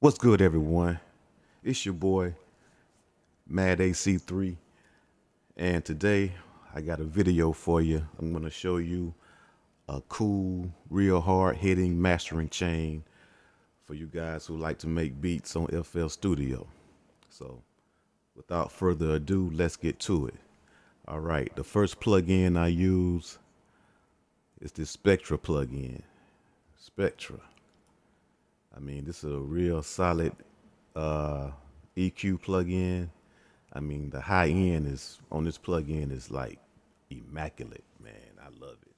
What's good, everyone? It's your boy Mad AC3, and today I got a video for you. I'm going to show you a cool, real hard hitting mastering chain for you guys who like to make beats on FL Studio. So without further ado, let's get to it. All right, the first plugin I use is this Spectre plugin. Spectre. I mean, this is a real solid EQ plugin. I mean, the high end is on this plugin is like immaculate, man. I love it.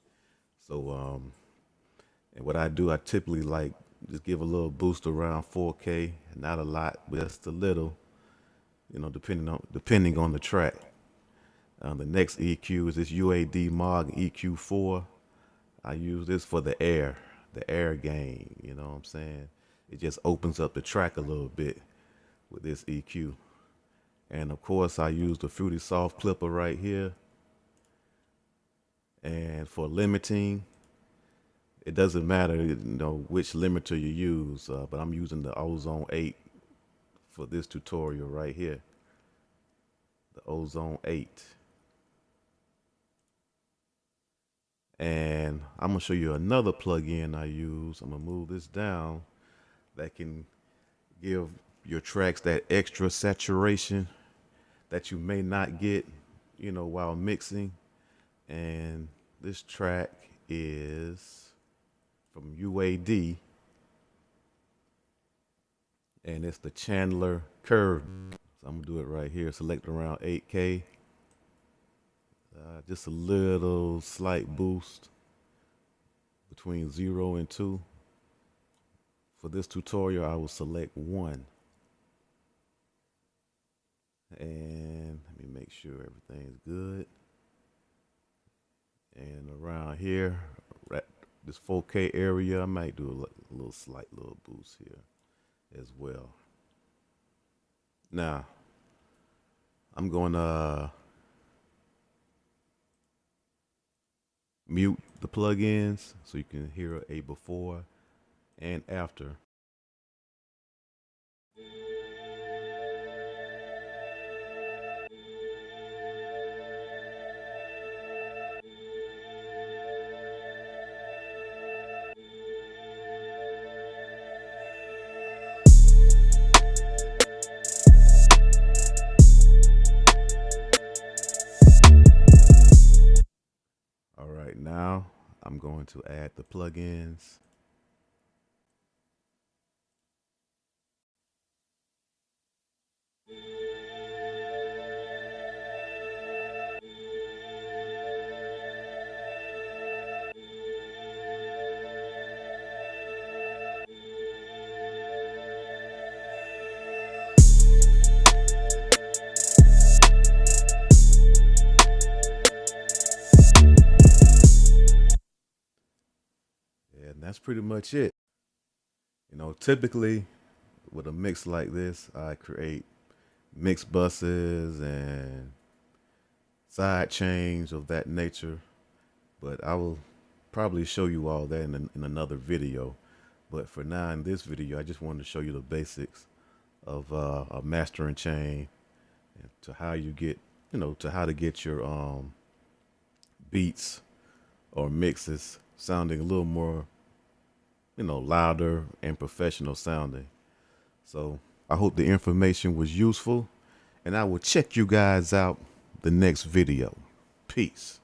So, and what I do, I typically like just give a little boost around 4K, not a lot, but just a little, depending on the track. The next EQ is this UAD Maag EQ4. I use this for the air gain. You know what I'm saying? It just opens up the track a little bit with this EQ. And of course, I use the Fruity Soft Clipper right here. And for limiting, it doesn't matter, which limiter you use, but I'm using the Ozone 8 for this tutorial right here. The Ozone 8. And I'm gonna show you another plugin I use. I'm gonna move this down that can give your tracks that extra saturation that you may not get, while mixing. And this track is from UAD, and it's the Chandler curve. So I'm gonna do it right here. Select around 8K. Just a little slight boost between 0 and 2. For this tutorial, I will select 1. And let me make sure everything's good. And around here, at this 4K area, I might do a little slight boost here as well. Now, I'm going to mute the plugins so you can hear a before and after. All right, now I'm going to add the plugins. And that's pretty much it. Typically with a mix like this, I create mix buses and side chains of that nature, but I will probably show you all that in another video. But for now, in this video, I just wanted to show you the basics of a mastering chain, and to how you get, to how to get your beats or mixes sounding a little more, louder and professional sounding. So I hope the information was useful, and I will check you guys out the next video. Peace.